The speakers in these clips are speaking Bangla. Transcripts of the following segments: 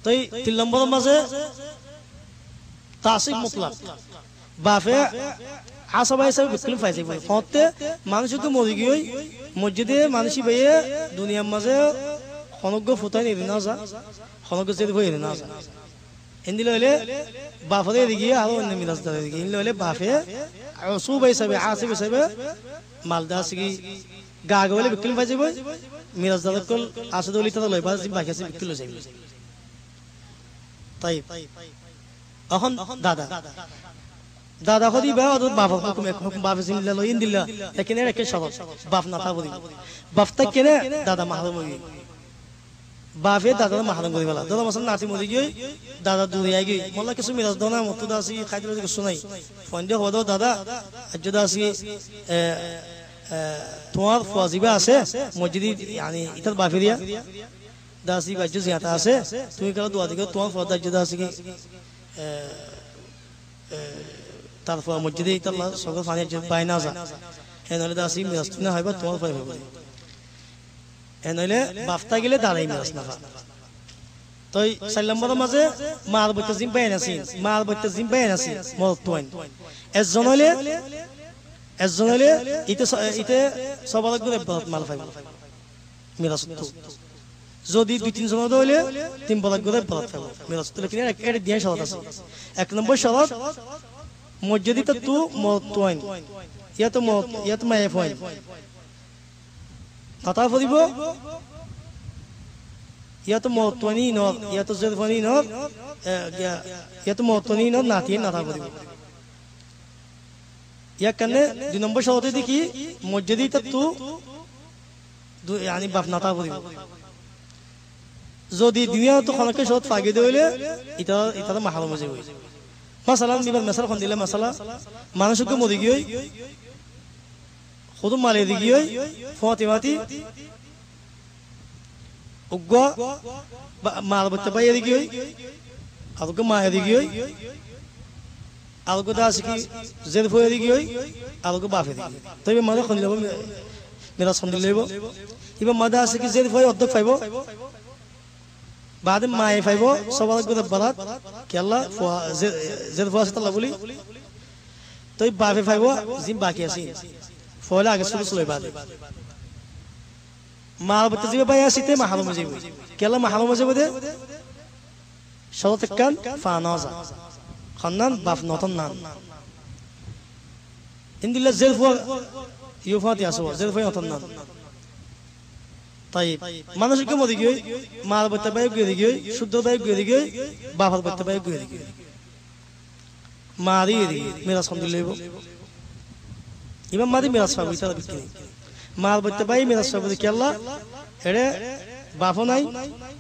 তাই 3 নম্বরের মাঝে তাসিব মুতলাক বাফে আসবা হিসাবে বিকল্প পাইছে হতে মানুষকে মরি গিয়ে মসজিদে মানুষই বাইয়ে দুনিয়ার মাঝে খনজ্ঞ ফুটাই নিয়ে না যা খনজ্ঞ যেতে বই না যা এন্দিল হইলে বাফরে এদিকে আরো অন্য মিরাজদার এদিকে এন্দিল হইলে বাফে সুব হিসাবে আসিব হিসাবে মালদা আসি গা গলে বিকল্প পাইছে বই মিরাজদার কল আসদ অলি তারা লইবা বাকি আছে বিকল্প যাইবে তাই এখন দাদা দাদা হদি বা অত বাপ হুকুম বাপ জিমিল্লা লইন দিল্লা এখানে রেখে সহজ বাপ না তা বলি বাপটা কেনে দাদা মাহরুম হই বাপে দাদা মাহরুম করি বলা দাদা মাসাল নাতি মরি গই দাদা দূরে আই গই মোল্লা কিছু মিরাজ দনা মত দাসি খাইতে কিছু নাই ফন্ডে হদ দাদা যদি আসি তোমার ফাজিবা আছে মসজিদ yani ইতার বাফিরিয়া দাসি বাজু জিয়াতা আছে তুমি কল দোয়া দিও তোমার ফাদা যদি আসি কি তারপর মসজিদে ইতাল্লাহ সকল পানি পায় না যা এনলে দাসি মিরাজ না হইবা তোমার পাই হবে এনলে বাফতা গেলে দাঁড়াই মিরাজ না তাই 4 নম্বরের মাঝে মাল বইতে জিম পায় নাছি মাল বইতে জিম পায় নাছি মত তোন একজন হইলে ইতে সবার করে মাল পাইব মিরাজ তো যদি 2-3 জন হইলে 3 বলাক করে বলাক পাইব মিরাজ তো কিনে এর দিয়ে শরত আছে 1 নম্বর শরত মসজিদে তো মত তোন ইয়া তো মায়ে ফোন কথা বলিব ইয়া তো মত তোনি ন ইয়া তো জরফনি ন ইয়া তো মত তোনি ন নাতি না কথা বলিব ইয়া কানে 2 নম্বর শরতে দেখি মসজিদে তো yani বাপ নাতা বলিব যদি দুনিয়া তো খনকে শরত ফাগি দেইলে এটা মাহরুম হয়ে যাবে মাসালান নিবার মাসালা কোন দিলে মাসালা মানুষকে মরি গিয়ে খুদ মালে দি গিয়ে ফাতিমাতি উগ্গা মাল বতে পাই দি গিয়ে আলকে মা দি গিয়ে আলকে দাস কি জেদ ফয়ে দি গিয়ে আলকে বাফে দি তবে মালে কোন দিলে মেরা সন্দি লইব ইবা মাদা আছে কি জেদ ফয়ে অর্ধেক পাইব بعد ما يفايبو سوالك قد بلاد كيالله زيد فواسط الله بولي طيب بافي فايبو زين باكي اسين فولا اگه سلو سلوي بعد مال بتزيب بايا سيته محرم جيبو كيالله محرم جيبو ده شرط كان فانوزا خنان باف نوتن نان ان دي زيد فو يوفاتي اسو زيد فو نوتن نان তাই মানুষকে মরি গই মাল বতে বাই গই গই শুদ্ধ বাই গই গই বাফার বতে বাই গই গই মারি দি মেরা সন্দি লইব ইমাম মারি মেরা সব ইতার বিক্রি মাল বতে বাই মেরা সব কি আল্লাহ এরে বাফো নাই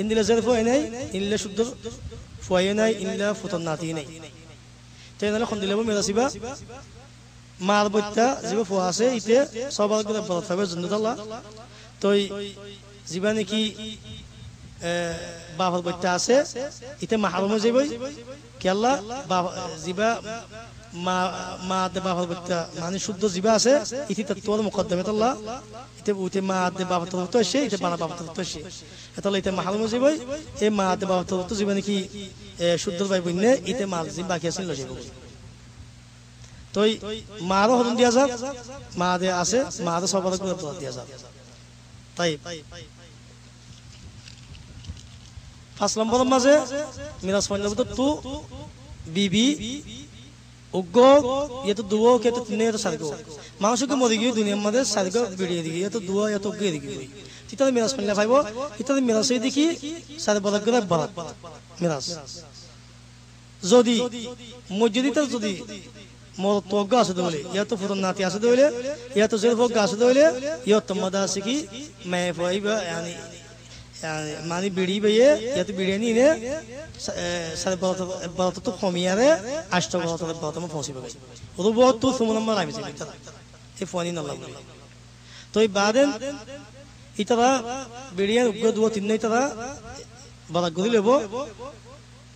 ইনদিলে জরফো নাই ইনলে শুদ্ধ ফয়ে নাই ইনলা ফুতন নাতি নাই তাই না খন্দি লইব মেরা সিবা মাল বতে জিব ফো আছে ইতে সবার করে বলা হবে জিন্নাতুল্লাহ তোই জীবনে কি বাফর বইতে আছে ইতে মাহরুম হয়ে যাবে কি আল্লাহ জিবা মা দে বাফর বইতে মানে শুদ্ধ জিবা আছে ইতি তত্ত্বর মুকদ্দমত আল্লাহ ইতে উতে মা দে বাফর তত্ত্ব আছে ইতে বানা বাফর তত্ত্ব আছে এতলে ইতে মাহরুম হয়ে যাবে এই মা দে বাফর তত্ত্ব জীবনে কি শুদ্ধ পাই বইনে ইতে মাল জিবা বাকি আছে লই যাবে তোই মারও হদম দিয়া যাক মা দে আছে মা দে সবার করে দিয়া যাক তাই 5 নম্বরের মাঝে মিরাজ পয়েন্ট তো বিবি উগ্গ ইয়ে তো দুও কে তো তিনে তো সারগো মানুষকে মরি গিয়ে দুনিয়ার মধ্যে সারগো বিড়িয়ে দিগি ইয়ে তো দুও ইয়ে তো উগ্গে দিগি তিতারে মিরাজ পয়েন্ট পাইবো তিতারে মিরাজ এই দেখি সার বলাক করে বলাক মিরাজ যদি মসজিদে যদি মোর তোগ আছে দলে ইয়া তো ফুরন নাতি আছে দলে ইয়া তো জেরফ আছে দলে ইয়া তো মদা আছে কি মে ফাইবা yani মানি বিড়ি বইয়ে ইয়া তো বিড়ি নে সারে বলতো তো কমিয়ারে আষ্ট বলতো বলতো মে ফসিবে ওদো বহুত তো সুমন নম্বর আইছে এটা এই ফোনই না লাগবে তো এই বাদেন ইতারা বিড়িয়া উগ্র দুও তিন নাই তারা বলা গদি লব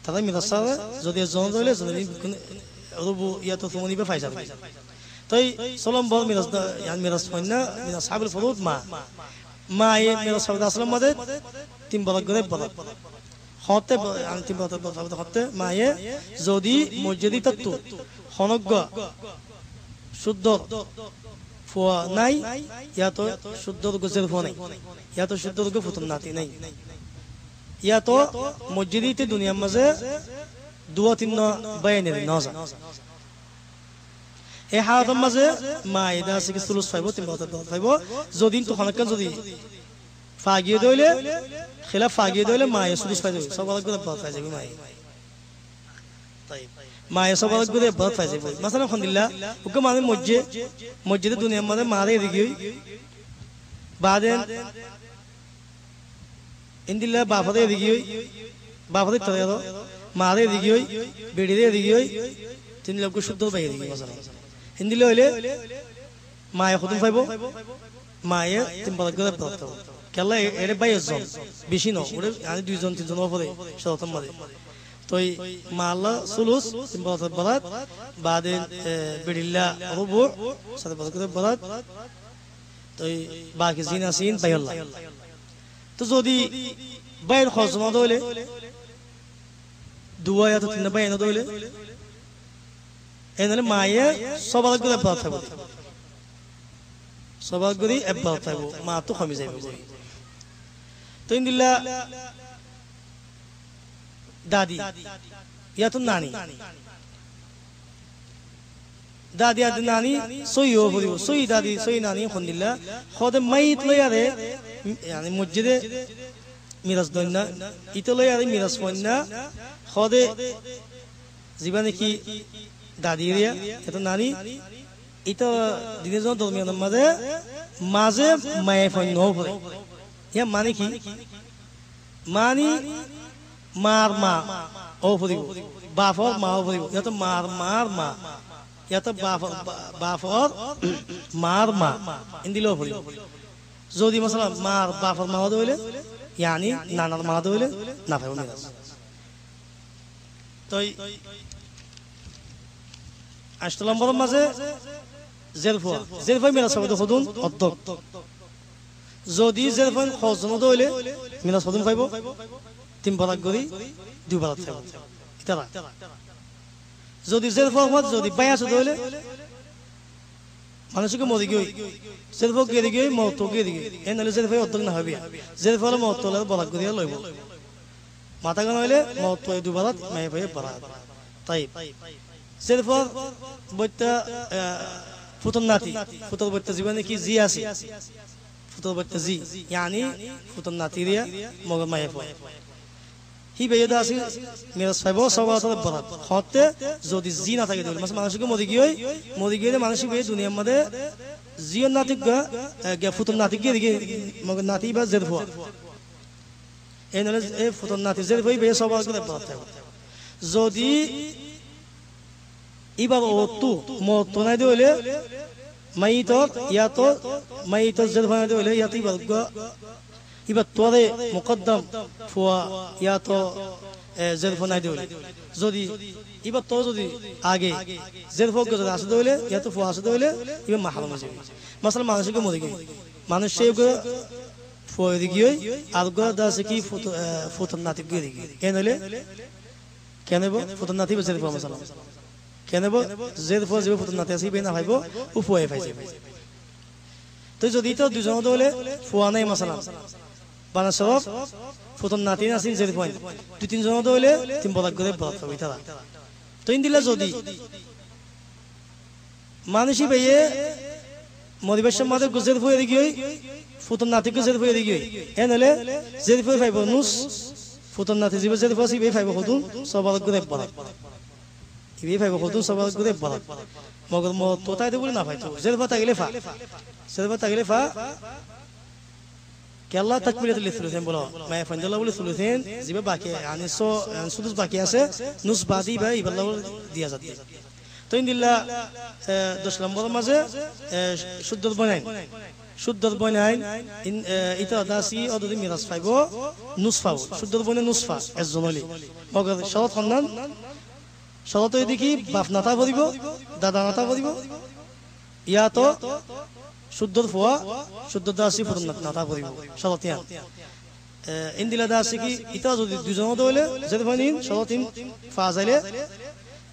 তারা মিরাসা যদি জন দলে যদি রুবু ইয়া তো সুমনি বে ফাইসা তাই সালাম বল মিরাস ইয়ান মিরাস ফাইনা মিরাস সাহাবুল ফুরুদ মা মায়ে মেরাজ পাইব আসলাম মাঝে 3 বরাত করে বরাত হতে আমি 3 বরাত বরাত হতে মায়ে যদি মসজিদি তত্ত্ব হনজ্ঞ শুদ্ধ ফুয়া নাই ইয়া তো শুদ্ধ গোজের ফুয়া নাই ইয়া তো শুদ্ধ গো ফুতুন নাতি নাই ইয়া তো মসজিদিতে দুনিয়ার মাঝে দুয়া তিন বায়ানের নজা এই হালাতের মাঝে মায়ে দা আছে কি সুলুস পাইব 3 বরাত পাইব যদি তো হনজ্ঞ যদি ফাগিয়ে দইলে খিলাফ ফাগিয়ে দইলে মায়ে সুলুস পাইবে সব আলাদা করে বরাত পাই যাবে মায়ে তাই মায়ে সব আলাদা করে বরাত পাই যাবে মাসালা আলহামদুলিল্লাহ ওকে মানে মসজিদে দুনিয়ার মধ্যে মারে এদিকে বাদেন ইন্দিল্লাহ বাফাদে এদিকে বাফাদে তরে মারে এদিকে বেড়িয়ে এদিকে 3 লক্ষ শুদ্ধ পাই এদিকে মাসালা ইন্দিল্লাহ হইলে মায়ে খুতুম পাইব মায়ে 3 বরাত করে বরাত কেলা এর 22 জন বেশি না ওরে আমি 2 জন 3 জন উপরে শতম মাঝে তো মাল্লা সুলুস 3 বরাত বরাত বাদে বিড়িল্লা রুবু 7 বরাত করে বরাত তো বাকি জিনা সিন বাইল্লা তো যদি বাইর খজমা দইলে দুয়া তো 3 বাইনা দইলে এনলে মায়ে সবাল করে বরাত থাকবে সবাল করে বরাত থাকবে মা তো কমে যাবে তো ইনদিল্লাহ দাদি ইয়া তো নানি দাদি আর নানি সইও বলিও সই দাদি সই নানি আলহামদুলিল্লাহ খোদে মাইত লয়ারে মানে মসজিদে মিরাজ দইনা ইতো লয়ারে মিরাজ পন্না খোদে জীবনে কি দাদি রিয়া এত নানি ইতো দিনের জন্য দরমিয়ানের মাঝে মাঝে মায়ে পন্ন পড়ে ইয়া মানে কি মানি মার মা ও পড়িব বাফর মা ও পড়িব ইয়া তো মার মা ইয়া তো বাফর মার মা ইন্দিলো পড়িব যদি মাসালা মার বাফর মা দইলে ইয়ানি নানার মা দইলে না পাইব মিরাজ তো 8 নম্বর মাঝে জেরফা মিরাজ পাইব খুদুন অদ্দক যদি জেরফা খজম দইলে মিরাজ খুদুন পাইব 3 বরাত করি 2 বরাত পাইব ইতারা যদি জেরফা যদি বায়াস দইলে মানুষকে মরে গই জেরফা গেরি গই মত গেরি গই এনলে জেরফা অদ্দক না হবে জেরফা মত লে বরাত করি লইব মাথা গান হইলে মত 2 বরাত মাই পাই বরাত তাই জেরফা বইতা ফুতুন নাতি ফুতুল বইতা জীবনে কি জি আছে ফুতুল বইতা জি yani ফুতুন নাতি রিয়া মগ মাই পাই হি বেয়দা আছে মিরাজ পাইব সবাত বরাত হতে যদি জি না থাকে মানে মানুষকে মরে গিয়ে মানুষ বে দুনিয়ার মধ্যে জিয়ন নাতি গা ফুতুন নাতি গিয়ে মগ নাতি বা জেরফা এনলে এ ফুতুন নাতি জেরফা বে সবাত বরাত যদি ইবার ওতু মত নাই দিলে মাইত ইয়া তো মাইত জেরফা নাই দিলে ইয়া তিবার ইবার তোরে মুকদ্দম ফুয়া ইয়া তো জেরফা নাই দিলে যদি ইবার তো যদি আগে জেরফা গজ আসে দিলে ইয়া তো ফুয়া আসে দিলে ইবার মাহরম আছে মাসাল মানুষকে মরে গই মানুষ সেগো ফুয়া দিগি আর গো দাসে কি ফুতুন নাতি গই দিগি এনলে কেনব ফুতুন নাতি জেরফা মাসাল কেনব জেরফা জিবে ফুতুন নাতি আসি বেনা ভাইব উফুয়াই পাইছে তো যদি তো দুজন দলে ফুয়া নাই মাসাল বানা সব ফুতুন নাতি আসিন জেরফা 2-3 জন দলে 3 বরাত করে বরাত হবে তারা তো ইনদিলা যদি মানুষই ভাইয়ে মরিবেশের মাঝে গুজের ফুয়ে দিগি ফুতুন নাতি গুজের ফুয়ে দিগি এনলে জেরফা পাইব নুস ফুতুন নাতি জিবে জেরফা সিবে পাইব ফুতুন সব বরাত করে বরাত ইবে পাইব ফুতুন সব বরাত করে বরাত মগর ম তোতাই দে বলে না পাইতো জেরফা তাগলে ফা কেল্লা তাকবিরাতুল ইসলাম বলো মায় ফান্দাল্লাহ বলে সুলুসেন জিবে বাকি yani so সুদুস বাকি আছে নুস বাদি বা ইবাল্লাহ দিয়া যাবে তো ইনদিল্লাহ 10 নম্বর মাঝে শুদ্ধ বনাই ইতা দাসি অদদি মিরাজ পাইব নুস পাব শুদ্ধ বনে নুস পা এজনলি মগর শরত খন্নান শরত দেখি বাপ নাতা বলিব দাদা নাতা বলিব ইয়া তো শুদ্ধর ফুয়া শুদ্ধ দাসী ফুরন নাতা করিব সলতিয়ান ইন্দিলা দাসী কি ইতা যদি দুজন হলে যেতে পারেন সলতিন ফাজাইলে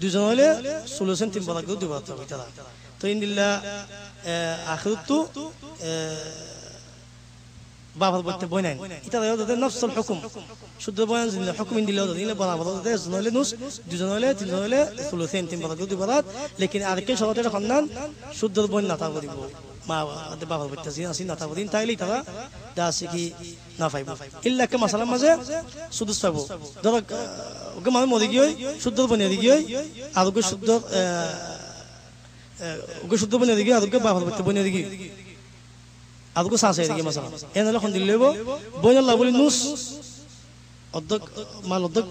দুজন হলে সুলুসেন তিন বলা দুই বলা হবে তারা তো ইন্দিল্লা আখিরতু বাবার বলতে বই নাই ইতা তাদের নফসুল হুকুম শুদ্ধ বয়ান জিল্লা হুকুম ইন্দিল্লা দিলে বলা বলা দুজন হলে নুস দুজন হলে তিনজন হলে সুলুসেন তিন বলা দুই বলা লেকিন আরেককে সলতের খানদান শুদ্ধ বই নাতা করিব মা বাবার বলতে আসি নাতা করিন তাইলে তারা দাসী কি না পাইব ইল্লা কে মাসালার মাঝে সুদুস পাইব ধরো ওকে মানে মরে গিয়ে শুদ্ধ বনিয়ে গিয়ে আর ওকে শুদ্ধ বনিয়ে গিয়ে আর ওকে বাবার বলতে বনিয়ে গিয়ে আর ওকে সাঁসে গিয়ে মাসালা এনালে খন দিলে বই না বলি নুস অর্ধেক মাল অর্ধেক